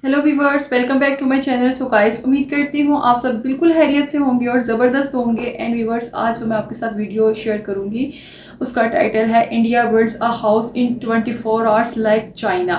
Hello viewers, welcome back to my channel. So guys, उम्मीद करती हूँ आप सब बिल्कुल खैरियत से होंगे और ज़बरदस्त होंगे। एंड व्यूवर्स, आज जो मैं आपके साथ वीडियो शेयर करूँगी उसका टाइटल है India builds a house in 24 hours like China.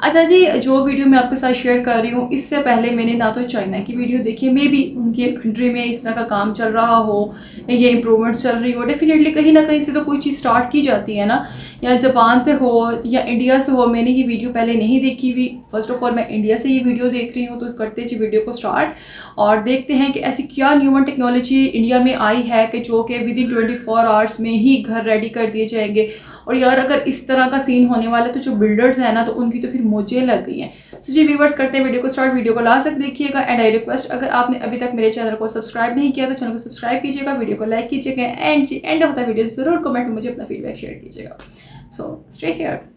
अच्छा जी, जो वीडियो मैं आपके साथ शेयर कर रही हूँ इससे पहले मैंने ना तो चाइना की वीडियो देखी है, मे बी उनकी कंट्री में इस तरह का काम चल रहा हो, ये इम्प्रूवमेंट चल रही हो। डेफिनेटली कहीं ना कहीं से तो कोई चीज़ स्टार्ट की जाती है ना, या जापान से हो या इंडिया से हो। मैंने ये वीडियो पहले नहीं देखी हुई। फर्स्ट ऑफ ऑल मैं इंडिया से ये वीडियो देख रही हूँ, तो करते जी वीडियो को स्टार्ट और देखते हैं कि ऐसी क्या न्यूमन टेक्नोलॉजी इंडिया में आई है कि जो कि विद इन 24 आवर्स में ही घर रेडी कर दिए जाएंगे। और यार, अगर इस तरह का सीन होने वाला है तो जो बिल्डर्स हैं ना, तो उनकी तो फिर मौजें लग गई हैं। तो जी व्यूवर्स, करते हैं वीडियो को स्टार्ट। वीडियो को लास्ट तक देखिएगा। एंड आई रिक्वेस्ट, अगर आपने अभी तक मेरे चैनल को सब्सक्राइब नहीं किया तो चैनल को सब्सक्राइब कीजिएगा, वीडियो को लाइक कीजिएगा एंड होता है वीडियो ज़रूर कमेंट में मुझे अपना फीडबैक शेयर कीजिएगा। So stay here.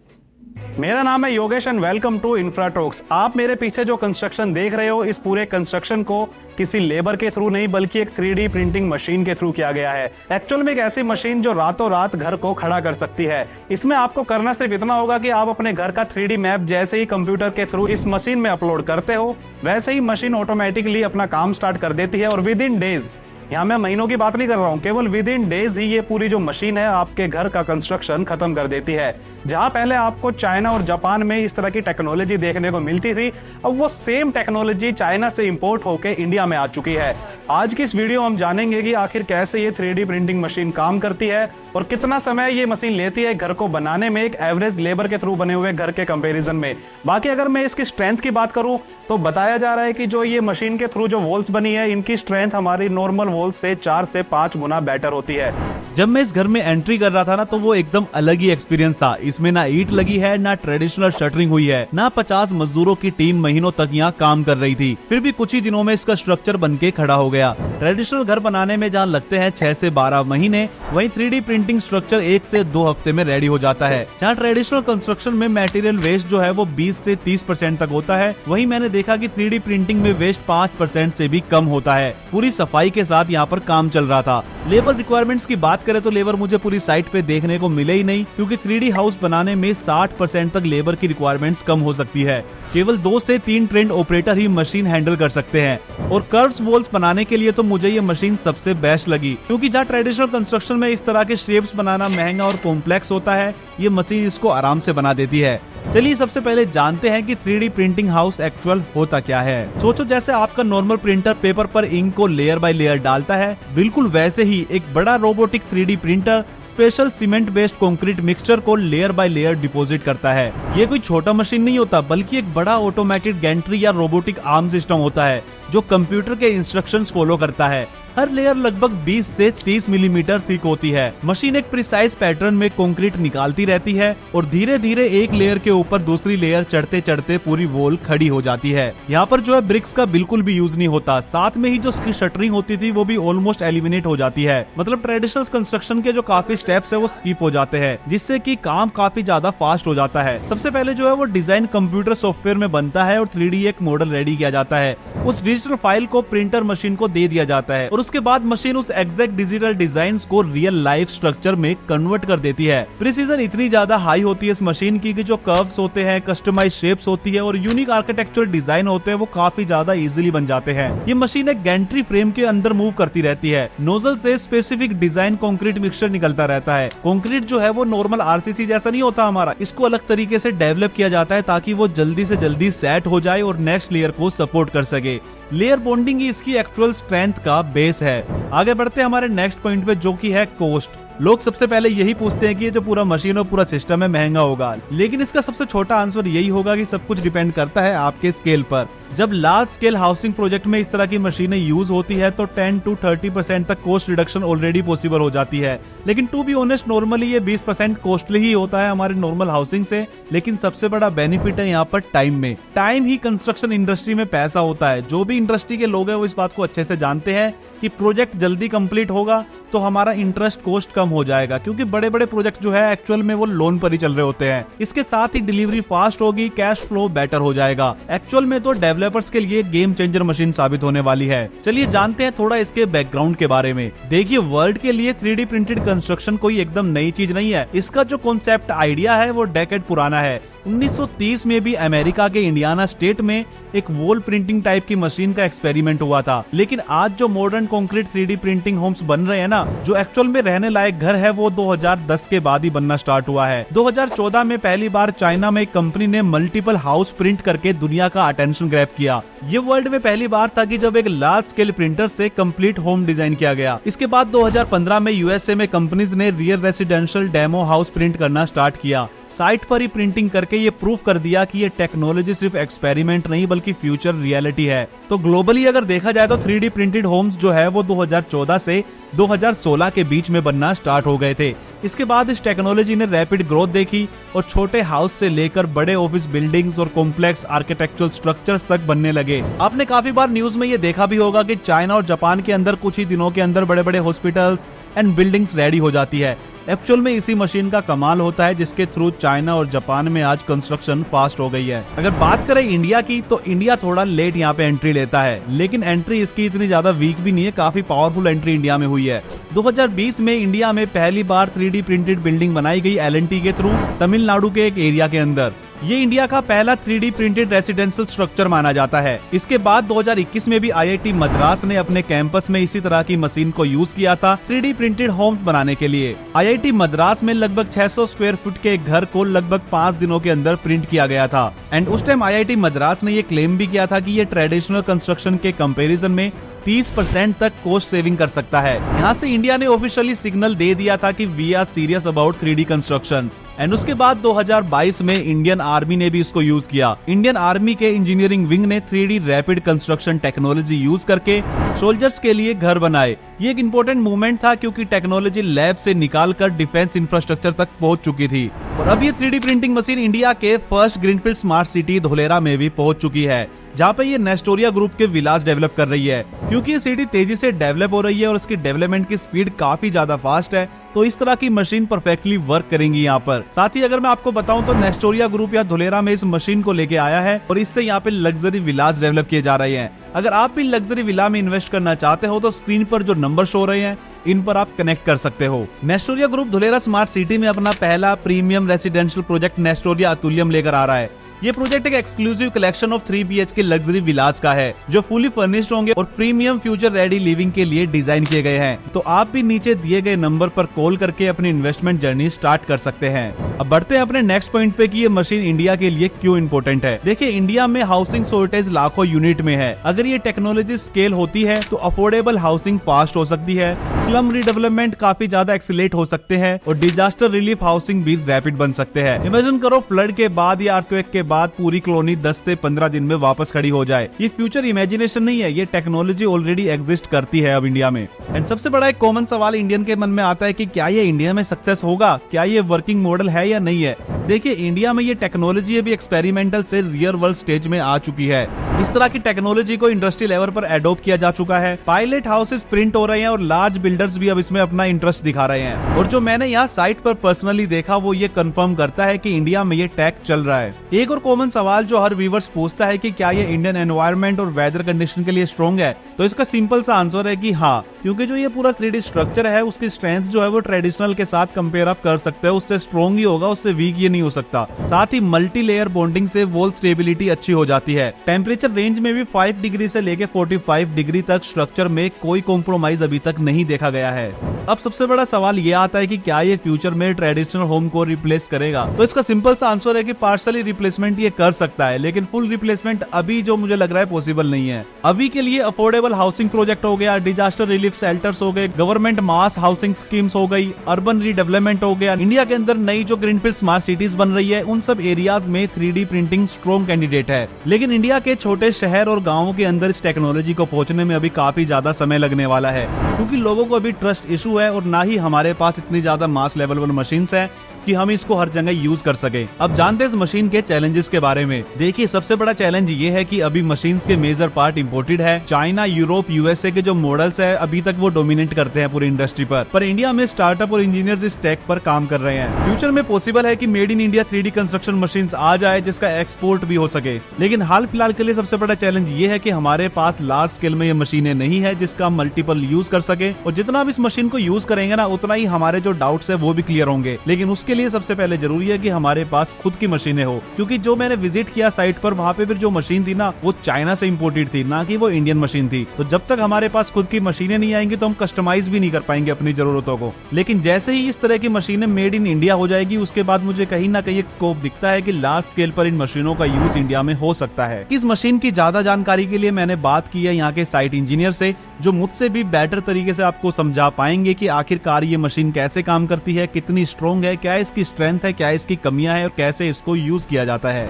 मेरा नाम है Yogesh and welcome to infra talks. आप मेरे पीछे जो कंस्ट्रक्शन देख रहे हो, इस पूरे कंस्ट्रक्शन को किसी लेबर के थ्रू नहीं बल्कि एक 3D प्रिंटिंग मशीन के थ्रू किया गया है। एक्चुअल में एक ऐसी मशीन जो रातों रात घर को खड़ा कर सकती है। इसमें आपको करना सिर्फ इतना होगा कि आप अपने घर का 3D मैप जैसे ही कंप्यूटर के थ्रू इस मशीन में अपलोड करते हो, वैसे ही मशीन ऑटोमेटिकली अपना काम स्टार्ट कर देती है। और विद इन डेज, यहाँ मैं महीनों की बात नहीं कर रहा हूँ, केवल विद इन डेज ही ये पूरी जो मशीन है आपके घर का कंस्ट्रक्शन खत्म कर देती है। जहाँ पहले आपको चाइना और जापान में इस तरह की टेक्नोलॉजी देखने को मिलती थी, अब वो सेम टेक्नोलॉजी चाइना से इंपोर्ट होकर इंडिया में आ चुकी है। आज की इस वीडियो हम जानेंगे कि आखिर कैसे ये 3D प्रिंटिंग मशीन काम करती है और कितना समय ये मशीन लेती है घर को बनाने में, एक एवरेज लेबर के थ्रू बने हुए घर के कंपैरिजन में। बाकी अगर मैं इसकी स्ट्रेंथ की बात करूं तो बताया जा रहा है कि जो ये मशीन के थ्रू जो वॉल्स बनी है, इनकी स्ट्रेंथ हमारी नॉर्मल वॉल से 4 से 5 गुना बेटर होती है। जब मैं इस घर में एंट्री कर रहा था ना, तो वो एकदम अलग ही एक्सपीरियंस था। इसमें ना ईंट लगी है, ना ट्रेडिशनल शटरिंग हुई है, ना 50 मजदूरों की टीम महीनों तक यहाँ काम कर रही थी। फिर भी कुछ ही दिनों में इसका स्ट्रक्चर बनके खड़ा हो गया। ट्रेडिशनल घर बनाने में जहाँ लगते हैं 6 से 12 महीने, वहीं 3D प्रिंटिंग स्ट्रक्चर 1 से 2 हफ्ते में रेडी हो जाता है। जहाँ ट्रेडिशनल कंस्ट्रक्शन में मटेरियल वेस्ट जो है वो 20 से 30% तक होता है, वहीं मैंने देखा कि 3D प्रिंटिंग में वेस्ट 5% से भी कम होता है। पूरी सफाई के साथ यहाँ पर काम चल रहा था। लेबर रिक्वायरमेंट्स की बात करें तो लेबर मुझे पूरी साइट पे देखने को मिले ही नहीं, क्योंकि 3D हाउस बनाने में 60% तक लेबर की रिक्वायरमेंट्स कम हो सकती है। केवल 2 से 3 ट्रेंड ऑपरेटर ही मशीन हैंडल कर सकते हैं। और कर्व्स वॉल्स बनाने के लिए तो मुझे ये मशीन सबसे बेस्ट लगी, क्योंकि जहाँ ट्रेडिशनल कंस्ट्रक्शन में इस तरह के शेप्स बनाना महंगा और कॉम्प्लेक्स होता है, ये मशीन इसको आराम से बना देती है। चलिए सबसे पहले जानते हैं कि 3D प्रिंटिंग हाउस एक्चुअल होता क्या है। सोचो जैसे आपका नॉर्मल प्रिंटर पेपर पर इंक को लेयर बाय लेयर डालता है, बिल्कुल वैसे ही एक बड़ा robotic 3D printer special cement based concrete mixture को लेयर बाय लेयर डिपॉजिट करता है। ये कोई छोटा मशीन नहीं होता, बल्कि एक बड़ा ऑटोमेटेड गैंट्री या रोबोटिक आर्म सिस्टम होता है जो कंप्यूटर के इंस्ट्रक्शंस फॉलो करता है। हर लेयर लगभग 20 से 30 मिलीमीटर थिक होती है। मशीन एक प्रिसाइज पैटर्न में कंक्रीट निकालती रहती है और धीरे धीरे एक लेयर के ऊपर दूसरी लेयर चढ़ते चढ़ते पूरी वॉल खड़ी हो जाती है। यहाँ पर जो है ब्रिक्स का बिल्कुल भी यूज नहीं होता। साथ में ही जो उसकी शटरिंग होती थी वो भी ऑलमोस्ट एलिमिनेट हो जाती है। मतलब ट्रेडिशनल कंस्ट्रक्शन के जो काफी स्टेप्स है वो स्किप हो जाते हैं, जिससे कि काम काफी ज्यादा फास्ट हो जाता है। सबसे पहले जो है वो डिजाइन कंप्यूटर सॉफ्टवेयर में बनता है और 3D एक मॉडल रेडी किया जाता है। उस डिजिटल फाइल को प्रिंटर मशीन को दे दिया जाता है और उसके बाद मशीन उस एग्जैक्ट डिजिटल डिजाइन्स को रियल लाइफ स्ट्रक्चर में कन्वर्ट कर देती है। प्रिसीजन इतनी ज्यादा हाई होती है इस मशीन की कि जो कर्व्स होते हैं, कस्टमाइज शेप्स होती है और यूनिक आर्किटेक्चरल डिजाइन होते हैं, वो काफी ज्यादा इजीली बन जाते हैं। ये मशीन एक गैंट्री फ्रेम के अंदर मूव करती रहती है। नोजल से स्पेसिफिक डिजाइन कंक्रीट मिक्सचर निकलता रहता है। कंक्रीट जो है वो नॉर्मल आरसीसी जैसा नहीं होता हमारा, इसको अलग तरीके से डेवलप किया जाता है ताकि वो जल्दी से जल्दी सेट हो जाए और नेक्स्ट लेयर को सपोर्ट कर सके। लेयर बॉन्डिंग ही इसकी एक्चुअल स्ट्रेंथ का बेस है। आगे बढ़ते हैं हमारे नेक्स्ट पॉइंट पे, जो कि है कॉस्ट। लोग सबसे पहले यही पूछते हैं कि ये जो पूरा मशीन और पूरा सिस्टम है महंगा होगा, लेकिन इसका सबसे छोटा आंसर यही होगा कि सब कुछ डिपेंड करता है आपके स्केल पर। जब लार्ज स्केल हाउसिंग प्रोजेक्ट में इस तरह की मशीनें यूज होती है तो 10 to 30% तक कॉस्ट रिडक्शन ऑलरेडी पॉसिबल हो जाती है। लेकिन टू बी ऑनेस्ट, नॉर्मली ये 20% कॉस्टली ही होता है हमारे नॉर्मल हाउसिंग से। लेकिन सबसे बड़ा बेनिफिट है यहाँ पर टाइम में। टाइम ही कंस्ट्रक्शन इंडस्ट्री में पैसा होता है। जो भी इंडस्ट्री के लोग हैं वो इस बात को अच्छे से जानते हैं कि प्रोजेक्ट जल्दी कंप्लीट होगा तो हमारा इंटरेस्ट कॉस्ट कम हो जाएगा, क्योंकि बड़े बड़े प्रोजेक्ट जो है एक्चुअल में वो लोन पर ही चल रहे होते हैं। इसके साथ ही डिलीवरी फास्ट होगी, कैश फ्लो बेटर हो जाएगा। एक्चुअल में तो डेवलपर्स के लिए गेम चेंजर मशीन साबित होने वाली है। चलिए जानते हैं थोड़ा इसके बैकग्राउंड के बारे में। देखिए, वर्ल्ड के लिए 3D प्रिंटेड कंस्ट्रक्शन कोई एकदम नई चीज नहीं है। इसका जो कॉन्सेप्ट आइडिया है वो डेकेड पुराना है। 1930 में भी अमेरिका के इंडियाना स्टेट में एक वॉल प्रिंटिंग टाइप की मशीन का एक्सपेरिमेंट हुआ था। लेकिन आज जो modern concrete 3D printing Holmes बन रहे हैं ना, जो एक्चुअल में रहने लायक घर है, वो 2010 के बाद ही बनना स्टार्ट हुआ है। 2014 में पहली बार चाइना में एक कंपनी ने मल्टीपल हाउस प्रिंट करके दुनिया का अटेंशन ग्रैब किया। ये वर्ल्ड में पहली बार था कि जब एक लार्ज स्केल प्रिंटर से कंप्लीट होम डिजाइन किया गया। इसके बाद 2015 में यूएसए में कंपनीज ने real residential demo house print करना स्टार्ट किया। साइट पर ही प्रिंटिंग करके ये प्रूव कर दिया कि ये टेक्नोलॉजी सिर्फ एक्सपेरिमेंट नहीं बल्कि फ्यूचर रियलिटी है। तो ग्लोबली अगर देखा जाए तो 3D प्रिंटेड होम्स जो है वो 2014 से 2016 के बीच में बनना स्टार्ट हो गए थे। इसके बाद इस टेक्नोलॉजी ने रैपिड ग्रोथ देखी और छोटे हाउस से लेकर बड़े ऑफिस बिल्डिंग्स और कॉम्प्लेक्स आर्किटेक्चुरल स्ट्रक्चर्स तक बनने लगे। आपने काफी बार न्यूज में ये देखा भी होगा कि चाइना और जापान के अंदर कुछ ही दिनों के अंदर बड़े बड़े हॉस्पिटल्स एंड बिल्डिंग्स रेडी हो जाती है। एक्चुअल में इसी मशीन का कमाल होता है जिसके थ्रू चाइना और जापान में आज कंस्ट्रक्शन फास्ट हो गई है। अगर बात करें इंडिया की, तो इंडिया थोड़ा लेट यहाँ पे एंट्री लेता है, लेकिन एंट्री इसकी इतनी ज्यादा वीक भी नहीं है, काफी पावरफुल एंट्री इंडिया में हुई है। 2020 में इंडिया में पहली बार 3D प्रिंटेड बिल्डिंग बनाई गई L&T के थ्रू तमिलनाडु के एक एरिया के अंदर। ये इंडिया का पहला 3D प्रिंटेड रेसिडेंशियल स्ट्रक्चर माना जाता है। इसके बाद 2021 में भी IIT मद्रास ने अपने कैंपस में इसी तरह की मशीन को यूज किया था 3D प्रिंटेड होम्स बनाने के लिए। IIT मद्रास में लगभग 600 स्क्वायर फुट के एक घर को लगभग 5 दिनों के अंदर प्रिंट किया गया था। एंड उस टाइम IIT मद्रास ने ये क्लेम भी किया था कि ये ट्रेडिशनल कंस्ट्रक्शन के कंपैरिजन में 30% तक कॉस्ट सेविंग कर सकता है। यहाँ से इंडिया ने ऑफिशियली सिग्नल दे दिया था कि we are serious about 3D constructions. And उसके बाद 2022 में इंडियन आर्मी ने भी इसको यूज किया। इंडियन आर्मी के इंजीनियरिंग विंग ने 3D rapid construction technology use करके सोल्जर्स के लिए घर बनाए। ये एक इम्पोर्टेंट मूवमेंट था क्योंकि टेक्नोलॉजी लैब से निकालकर डिफेंस इंफ्रास्ट्रक्चर तक पहुंच चुकी थी। और अब ये 3D प्रिंटिंग मशीन इंडिया के first greenfield smart city Dholera में भी पहुंच चुकी है, जहाँ पे ये नेस्टोरिया ग्रुप के विलास डेवलप कर रही है। क्योंकि ये सिटी तेजी से डेवलप हो रही है और इसकी डेवलपमेंट की स्पीड काफी ज्यादा फास्ट है, तो इस तरह की मशीन परफेक्टली वर्क करेंगी यहाँ पर। साथ ही अगर मैं आपको बताऊं तो नेस्टोरिया ग्रुप यहाँ धोलेरा में इस मशीन को लेके आया है और इससे यहाँ पे लग्जरी विलास डेवलप किए जा रहे हैं। अगर आप भी लग्जरी विला में इन्वेस्ट करना चाहते हो तो स्क्रीन पर जो नंबर शो रहे हैं इन पर आप कनेक्ट कर सकते हो। Nestoria group Dholera smart city में अपना पहला premium residential project Nestoria Atulyam लेकर आ रहा है। ये प्रोजेक्ट एक exclusive collection of 3 BHK luxury villas का है, जो फुली फर्निश्ड होंगे और प्रीमियम फ्यूचर रेडी लिविंग के लिए डिजाइन किए गए हैं। तो आप भी नीचे दिए गए नंबर पर कॉल करके अपनी इन्वेस्टमेंट जर्नी स्टार्ट कर सकते हैं। अब बढ़ते हैं अपने नेक्स्ट पॉइंट पे कि ये मशीन इंडिया के लिए क्यों इम्पोर्टेंट है। देखिए, इंडिया में हाउसिंग शॉर्टेज लाखों यूनिट में है। अगर ये टेक्नोलॉजी स्केल होती है तो अफोर्डेबल हाउसिंग फास्ट हो सकती है, स्लम रीडेवलपमेंट काफी ज्यादा एक्सीलरेट हो सकते हैं और डिजास्टर रिलीफ हाउसिंग भी रैपिड बन सकते हैं। इमेजिन करो फ्लड के बाद या अर्थक्वेक के बाद पूरी कॉलोनी 10 से 15 दिन में वापस खड़ी हो जाए। ये फ्यूचर इमेजिनेशन नहीं है, ये टेक्नोलॉजी ऑलरेडी एग्जिस्ट करती है अब इंडिया में। एंड सबसे बड़ा एक कॉमन सवाल इंडियन के मन में आता है कि क्या ये इंडिया में सक्सेस होगा, क्या ये वर्किंग मॉडल है या नहीं है। देखिए, इंडिया में ये टेक्नोलॉजी अभी एक्सपेरिमेंटल से रियल वर्ल्ड स्टेज में आ चुकी है। इस तरह की टेक्नोलॉजी को इंडस्ट्री लेवल पर एडॉप्ट किया जा चुका है। पायलट हाउसेस प्रिंट हो रहे हैं और लार्ज बिल्डर्स भी अब इसमें अपना इंटरेस्ट दिखा रहे हैं। और जो मैंने यहाँ साइट पर पर्सनली देखा वो ये कंफर्म करता है कि इंडिया में ये टेक चल रहा है। एक और कॉमन सवाल जो हर व्यूअर्स पूछता है कि क्या ये इंडियन एनवायरनमेंट और वेदर कंडीशन के लिए स्ट्रॉन्ग है, तो इसका सिंपल सा आंसर है कि हाँ, क्योंकि जो ये पूरा 3D स्ट्रक्चर है उसकी स्ट्रेंथ जो है वो ट्रेडिशनल के साथ कंपेयर आप कर सकते हो। उससे स्ट्रॉन्ग ही होगा, उससे वीक ये नहीं हो सकता। साथ ही मल्टी लेयर बॉन्डिंग से वॉल स्टेबिलिटी अच्छी हो जाती है। टेम्परेचर रेंज में भी 5 डिग्री से लेके 45 डिग्री तक स्ट्रक्चर में कोई कॉम्प्रोमाइज अभी तक नहीं देखा गया है। अब सबसे बड़ा सवाल ये आता है कि क्या ये फ्यूचर में ट्रेडिशनल होम को रिप्लेस करेगा, तो इसका सिंपल सा आंसर है कि पार्शियली रिप्लेसमेंट ये कर सकता है, लेकिन फुल रिप्लेसमेंट अभी जो मुझे लग रहा है पॉसिबल नहीं है। अभी के लिए अफोर्डेबल हाउसिंग प्रोजेक्ट हो गया, डिजास्टर रिलीफ शेल्टर्स हो गए, गवर्नमेंट मास हाउसिंग स्कीम्स हो गई, अर्बन रीडेवलपमेंट हो गया, इंडिया के अंदर नई जो ग्रीनफील्ड स्मार्ट सिटीज बन रही है, उन सब एरियाज में 3D प्रिंटिंग स्ट्रॉन्ग कैंडिडेट है। लेकिन इंडिया के छोटे शहर और गाँवों के अंदर इस टेक्नोलॉजी को पहुंचने में अभी काफी ज्यादा समय लगने वाला है, क्योंकि लोगों को अभी ट्रस्ट इशू है और ना ही हमारे पास इतनी ज्यादा मास लेवल पर मशीन्स है कि हम इसको हर जगह यूज कर सके। अब जानते हैं इस मशीन के चैलेंजेस के बारे में। देखिए, सबसे बड़ा चैलेंज ये है कि अभी मशीन्स के मेजर पार्ट इंपोर्टेड है। चाइना, यूरोप, यूएसए के जो मॉडल्स है अभी तक वो डोमिनेट करते हैं पूरी इंडस्ट्री पर इंडिया में स्टार्टअप और इंजीनियर्स इस टेक पर काम कर रहे हैं। फ्यूचर में पॉसिबल है कि made in India 3D construction machines आ जाए जिसका एक्सपोर्ट भी हो सके। लेकिन हाल फिलहाल के लिए सबसे बड़ा चैलेंज ये है कि हमारे पास लार्ज स्केल में ये मशीनें नहीं है जिसका मल्टीपल यूज कर सके, और जितना आप इस मशीन को यूज करेंगे ना उतना ही हमारे जो डाउट्स है वो भी क्लियर होंगे। लेकिन उसके लिए सबसे पहले जरूरी है कि हमारे पास खुद की मशीनें हो, क्योंकि जो मैंने विजिट किया साइट पर, वहाँ पे फिर जो मशीन थी ना वो चाइना से इम्पोर्टेड थी, ना कि वो इंडियन मशीन थी। तो जब तक हमारे पास खुद की मशीनें नहीं आएंगी तो हम कस्टमाइज भी नहीं कर पाएंगे अपनी जरूरतों को। लेकिन जैसे ही इस तरह की मशीनें मेड इन इंडिया हो जाएगी, उसके बाद मुझे कहीं ना कहीं एक स्कोप दिखता है कि लार्ज स्केल पर इन मशीनों का यूज इंडिया में हो सकता है। इस मशीन की ज्यादा जानकारी के लिए मैंने बात की है यहाँ के साइट इंजीनियर से, जो मुझसे भी बेटर तरीके से आपको समझा पाएंगे कि आखिरकार ये मशीन कैसे काम करती है, कितनी स्ट्रॉन्ग है, क्या इसकी स्ट्रेंथ है, क्या इसकी कमियां है और कैसे इसको यूज किया जाता है।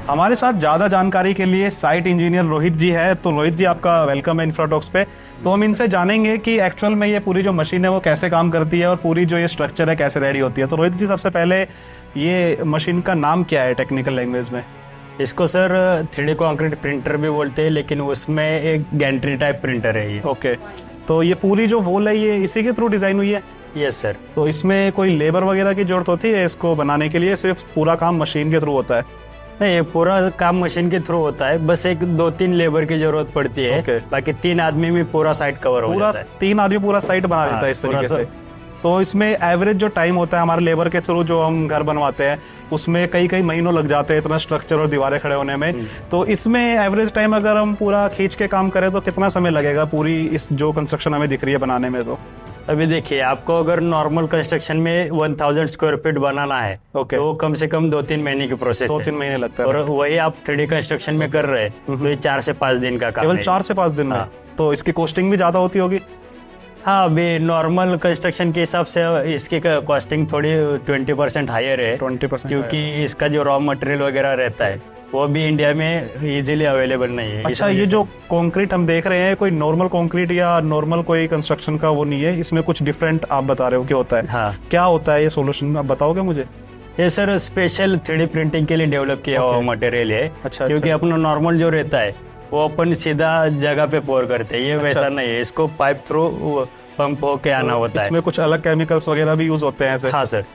हमारे साथ ज़्यादा जानकारी के लिए साइट इंजीनियर रोहित जी है। तो रोहित जी, आपका वेलकम है इन्फ्राटॉक्स पे। तो हम इनसे जानेंगे कि एक्चुअल में ये पूरी जो मशीन है वो कैसे काम करती है और पूरी जो ये स्ट्रक्चर है कैसे रेडी होती है। तो रोहित जी, सबसे पहले ये मशीन का नाम क्या है टेक्निकल लैंग्वेज में? इसको सर 3D कंक्रीट प्रिंटर भी बोलते हैं, लेकिन उसमें एक गैंट्री टाइप प्रिंटर है ये। ओके, तो ये पूरी जो वॉल है ये इसी के थ्रू डिज़ाइन हुई है? Yes sir. तो इसमें कोई लेबर वगैरह की जरूरत होती है इसको बनाने के लिए, सिर्फ पूरा काम मशीन के थ्रू होता है? नहीं, ये पूरा काम मशीन के थ्रू होता है, बस एक 2-3 लेबर की जरूरत पड़ती है। Okay. बाकी 3 आदमी में पूरा साइट कवर हो जाता है। 3 आदमी पूरा साइट बना देता है इस तरीके से। तो इसमें एवरेज जो टाइम होता है हमारे लेबर के थ्रू जो हम घर बनवाते हैं, उसमें कई महीनों लग जाते हैं इतना स्ट्रक्चर और दीवारें खड़े होने में। तो इसमें एवरेज टाइम अगर हम पूरा खींच के काम करें तो कितना समय लगेगा पूरी इस जो कंस्ट्रक्शन हमें दिख रही है बनाने में? तो अभी देखिए, आपको अगर नॉर्मल कंस्ट्रक्शन में 1000 स्क्वायर फीट बनाना है तो कम से कम 2-3 महीने की प्रोसेस है। 2-3 महीने लगता है। और वही आप 3D कंस्ट्रक्शन में कर रहे हैं तो ये 4 से 5 दिन का काम है। केवल 4 से 5 दिन में? तो इसकी कॉस्टिंग भी ज्यादा होती होगी? हाँ, अभी नॉर्मल कंस्ट्रक्शन के हिसाब से इसकी कॉस्टिंग थोड़ी 20% हायर है। 20%? क्योंकि इसका जो रॉ मटेरियल वगैरह रहता है वो भी इंडिया में इजीली अवेलेबल नहीं है। अच्छा, ये जो कंक्रीट हम देख रहे हैं कोई नॉर्मल कंक्रीट या नॉर्मल कोई कंस्ट्रक्शन का वो नहीं है, इसमें कुछ डिफरेंट आप बता रहे हो क्या होता है? हाँ। क्या होता है ये सोल्यूशन, आप बताओगे मुझे? ये सर स्पेशल 3D प्रिंटिंग के लिए डेवलप किया हुआ मटेरियल है। अच्छा, क्योंकि अपना नॉर्मल जो रहता है वो अपन सीधा जगह पे पोर करते हैं, ये वैसा नहीं है। इसको पाइप थ्रू पंप होके आना होता है। इसमें कुछ अलग केमिकल्स वगैरह भी यूज होते हैं ऐसे? हाँ सर।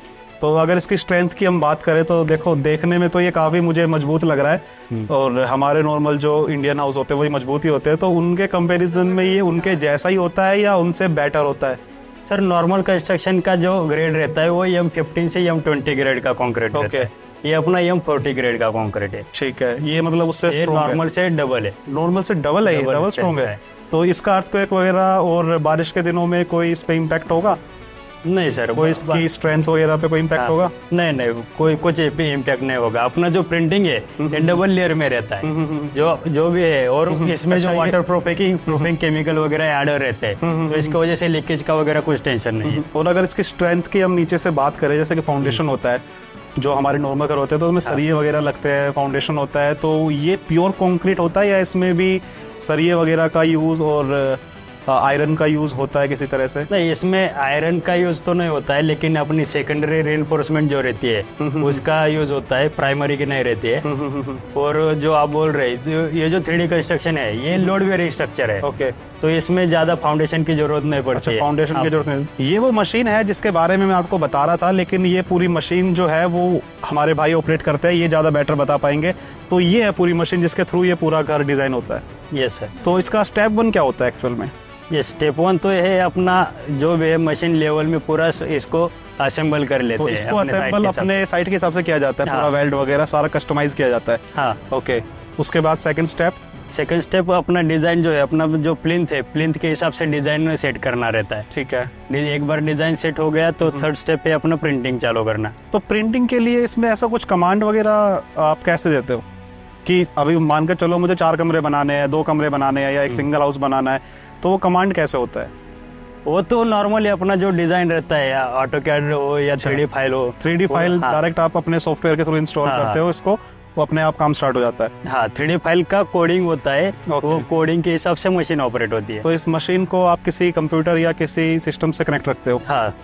तो अगर इसकी स्ट्रेंथ की हम बात करें तो देखो, देखने में तो ये काफी मुझे मजबूत लग रहा है, और हमारे नॉर्मल जो इंडियन हाउस होते हैं वही मजबूत ही होते हैं। तो उनके कंपैरिजन में ये उनके जैसा ही होता है या उनसे बेटर होता है? सर, नॉर्मल कंस्ट्रक्शन का जो ग्रेड रहता है वो M15 से M20 ग्रेड का कंक्रीट रहता है। ये अपना M40 ग्रेड का कंक्रीट है। ठीक है, ये मतलब उससे नॉर्मल से डबल है। नॉर्मल से डबल है, डबल स्ट्रॉन्ग है। तो इसका अर्थक्वेक वगैरह और बारिश के दिनों में कोई इस पे इम्पैक्ट होगा? नहीं सर। कोई इसकी स्ट्रेंथ वगैरह पे कोई इम्पैक्ट होगा? नहीं, कोई कुछ इम्पैक्ट नहीं होगा। अपना जो प्रिंटिंग है ये डबल लेयर में रहता है, जो भी है। और इसमें जो वाटर प्रूफिंग केमिकल वगैरह ऐड रहते हैं, तो इसकी वजह से लीकेज का वगैरह कुछ टेंशन नहीं है। और अगर इसकी स्ट्रेंथ की हम नीचे से बात करें, जैसे कि फाउंडेशन होता है, जो हमारे नॉर्मल घर होते हैं तो उसमें सरिये वगैरह लगते हैं, फाउंडेशन होता है, तो ये प्योर कंक्रीट होता है या इसमें भी सरिये वगैरह का यूज और आयरन का यूज होता है किसी तरह से? नहीं, इसमें आयरन का यूज तो नहीं होता है, लेकिन अपनी सेकेंडरी रेनफोर्समेंट जो रहती है उसका यूज होता है, प्राइमरी की नहीं रहती है। और जो आप बोल रहे हैं, ये जो 3D कंस्ट्रक्शन है ये लोड बेयरिंग स्ट्रक्चर है। ओके, तो इसमें ज्यादा फाउंडेशन की जरूरत नहीं पड़ती है। फाउंडेशन की जरूरत नहीं। ये वो मशीन है जिसके बारे में मैं आपको बता रहा था, लेकिन ये पूरी मशीन जो है वो हमारे भाई ऑपरेट करते हैं, ये ज्यादा बेटर बता पाएंगे। तो ये है पूरी मशीन जिसके थ्रू ये पूरा घर डिजाइन होता है? Yes sir. तो इसका स्टेप 1 क्या होता है एक्चुअल में? ये स्टेप 1 तो है अपना जो भी है मशीन लेवल में पूरा इसको असेंबल कर लेते हैं। तो इसको असेंबल अपने साइट के हिसाब से किया जाता है? पूरा वेल्ड वगैरह सारा कस्टमाइज किया जाता है? हाँ। ओके, उसके बाद सेकंड स्टेप अपना डिजाइन जो है, अपना जो प्लिंथ है, प्लिंथ के हिसाब से डिजाइन सेट करना रहता है। ठीक है, एक बार डिजाइन सेट हो गया तो थर्ड स्टेप है अपना प्रिंटिंग चालू करना। तो प्रिंटिंग के लिए इसमें ऐसा कुछ कमांड वगैरह आप कैसे देते हो कि अभी मान के चलो मुझे 4 कमरे बनाने हैं, 2 कमरे बनाने हैं या एक सिंगल हाउस बनाना है, तो वो कमांड कैसे होता है? वो तो नॉर्मली अपना जो डिजाइन रहता है, या ऑटोकैड हो या 3D फाइल हो, 3D फाइल डायरेक्ट आप अपने सॉफ्टवेयर के थ्रू इंस्टॉल करते हो इसको, वो अपने आप काम स्टार्ट हो जाता है? हाँ, 3D फाइल का कोडिंग होता है, वो कोडिंग के हिसाब से मशीन ऑपरेट होती है। तो इस मशीन को आप किसी कंप्यूटर या किसी सिस्टम से कनेक्ट रखते हो? हाँ।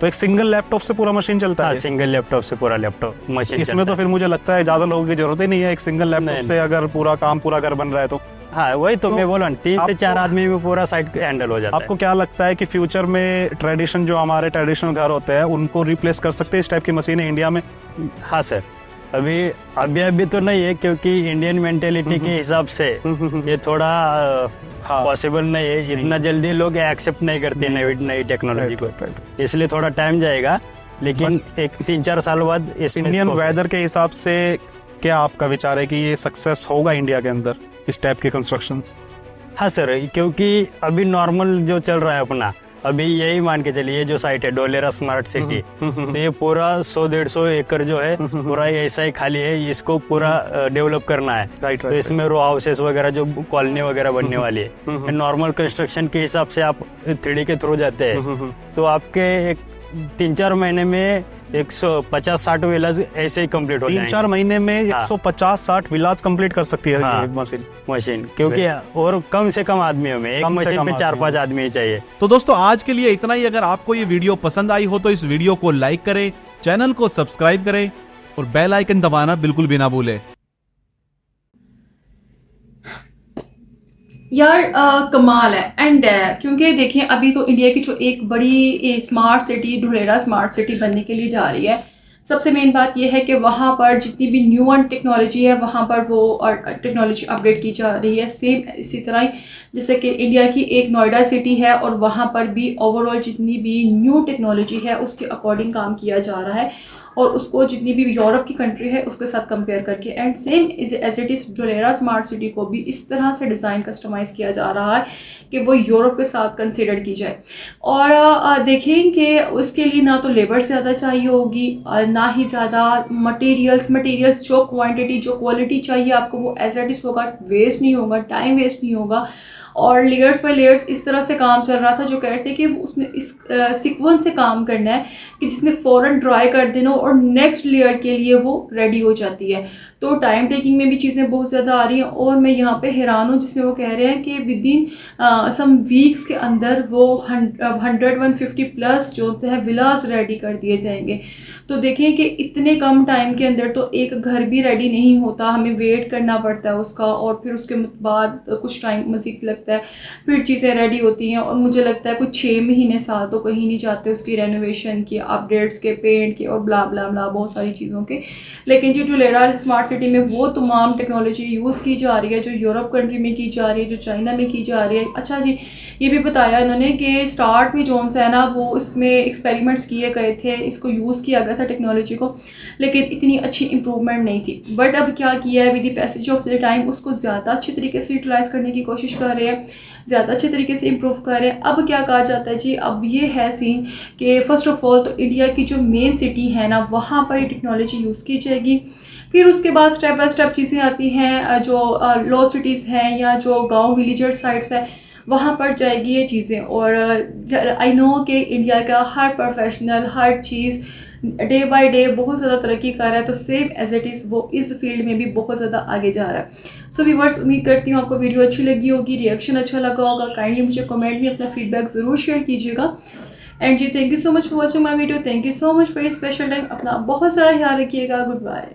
तो एक सिंगल लैपटॉप से पूरा मशीन चलता है? हाँ, सिंगल लैपटॉप से पूरा लैपटॉप मशीन। इसमें तो फिर मुझे लगता है ज्यादा लोगों की जरूरत ही नहीं है, एक सिंगल लैपटॉप से अगर पूरा घर बन रहा है तो? हाँ, वही तो मैं बोला, 3 से 4 आदमी में पूरा साइट हैंडल हो जाता है। आपको क्या लगता है कि फ्यूचर में जो हमारे ट्रेडिशनल घर होते हैं उनको रिप्लेस कर सकते हैं इस टाइप की मशीनें इंडिया में? हाँ सर, अभी तो नहीं है, क्योंकि इंडियन मेंटेलिटी के हिसाब से ये थोड़ा पॉसिबल नहीं है। इतना जल्दी लोग एक्सेप्ट नहीं करते नई टेक्नोलॉजी को, इसलिए थोड़ा टाइम जाएगा। लेकिन एक 3-4 साल बाद इंडियन वेदर के हिसाब से क्या आपका विचार है कि ये सक्सेस होगा इंडिया के अंदर इस टाइप के कंस्ट्रक्शंस? हाँ सर, क्योंकि अभी नॉर्मल जो चल रहा है अपना, अभी यही मान के चलिए, जो साइट है डोलेरा स्मार्ट सिटी, तो ये पूरा 100-150 एकड़ जो है पूरा ऐसा ही खाली है, इसको पूरा डेवलप करना है। तो इसमें रो हाउसेस वगैरह जो कॉलोनी वगैरह बनने वाली है। नॉर्मल कंस्ट्रक्शन के हिसाब से आप 3D के थ्रू जाते हैं तो आपके एक 3-4 महीने में 150-60 विलाज ऐसे ही कंप्लीट हो जाएंगे। 3-4 महीने में 150-60 विलाज कंप्लीट कर सकती है ये मशीन, क्योंकि और कम से कम आदमियों में, एक मशीन पे 4-5 आदमी ही चाहिए। तो दोस्तों आज के लिए इतना ही। अगर आपको ये वीडियो पसंद आई हो तो इस वीडियो को लाइक करें, चैनल को सब्सक्राइब करें और बेल आइकन दबाना बिल्कुल भी ना भूलें। यार कमाल है एंड क्योंकि देखिए अभी तो इंडिया की जो एक बड़ी smart city Dholera smart city बनने के लिए जा रही है, सबसे मेन बात यह है कि वहाँ पर जितनी भी न्यू वन टेक्नोलॉजी है वहाँ पर वो टेक्नोलॉजी अपडेट की जा रही है। सेम इसी तरह ही जैसे कि इंडिया की एक नोएडा सिटी है और वहाँ पर भी ओवरऑल जितनी भी न्यू टेक्नोलॉजी है उसके अकॉर्डिंग काम किया जा रहा है और उसको जितनी भी यूरोप की कंट्री है उसके साथ कंपेयर करके, and same as it is Dholera smart city को भी इस तरह से डिज़ाइन कस्टमाइज़ किया जा रहा है कि वो यूरोप के साथ कंसिडर की जाए। और देखें कि उसके लिए ना तो लेबर ज़्यादा चाहिए होगी, ना ही ज़्यादा मटेरियल्स जो क्वांटिटी जो क्वालिटी चाहिए आपको वो एज इट इज़ होगा, वेस्ट नहीं होगा, टाइम वेस्ट नहीं होगा। और लेयर्स बाय लेयर्स इस तरह से काम चल रहा था जो कह रहे थे कि उसने इस सीक्वेंस से काम करना है कि जिसने फ़ौरन ड्राई कर देना और नेक्स्ट लेयर के लिए वो रेडी हो जाती है। तो टाइम टेकिंग में भी चीज़ें बहुत ज़्यादा आ रही हैं और मैं यहाँ पे हैरान हूँ जिसमें वो कह रहे हैं कि विद इन सम वीक्स के अंदर वो 150 प्लस जो से है विलास रेडी कर दिए जाएंगे। तो देखें कि इतने कम टाइम के अंदर तो एक घर भी रेडी नहीं होता, हमें वेट करना पड़ता है उसका और फिर उसके बाद कुछ टाइम मज़ीद लगता है, फिर चीज़ें रेडी होती हैं और मुझे लगता है कुछ 6 महीने साल तो कहीं नहीं जाते उसकी रेनोवेशन की, अपडेट्स के, पेंट के और ब्ला ब्ला ब्ला बहुत सारी चीज़ों के। लेकिन जो डोलेरा स्मार्ट सिटी में वो तमाम टेक्नोलॉजी यूज़ की जा रही है जो यूरोप कंट्री में की जा रही है, जो चाइना में की जा रही है। अच्छा जी, ये भी बताया इन्होंने कि स्टार्ट में जोन सा है ना वो इसमें एक्सपेरिमेंट्स किए गए थे, इसको यूज़ किया गया था टेक्नोलॉजी को, लेकिन इतनी अच्छी इंप्रूवमेंट नहीं थी। बट अब क्या किया है, with the passage of the time उसको ज़्यादा अच्छे तरीके से यूटिलाइज़ करने की कोशिश कर रहे हैं, ज़्यादा अच्छे तरीके से इम्प्रूव कर रहे हैं। अब क्या कहा जाता है जी, अब ये है सीन कि फ़र्स्ट ऑफ ऑल तो इंडिया की जो मेन सिटी है ना वहाँ पर टेक्नोलॉजी यूज़ की जाएगी, फिर उसके बाद स्टेप बाय स्टेप चीज़ें आती हैं जो लो सिटीज़ हैं या जो गांव विलेजर साइड्स है वहाँ पर जाएगी ये चीज़ें। और आई नो कि इंडिया का हर प्रोफेशनल हर चीज़ डे बाय डे बहुत ज़्यादा तरक्की कर रहा है, तो सेम एज इट इज़ वो इस फील्ड में भी बहुत ज़्यादा आगे जा रहा है। सो व्यूअर्स, उम्मीद करती हूँ आपको वीडियो अच्छी लगी होगी, रिएक्शन अच्छा लगा होगा। काइंडली मुझे कमेंट में अपना फीडबैक ज़रूर शेयर कीजिएगा। एंड जी, thank you so much for watching my video, thank you so much for special time. अपना बहुत सारा ख्याल रखिएगा। Good bye.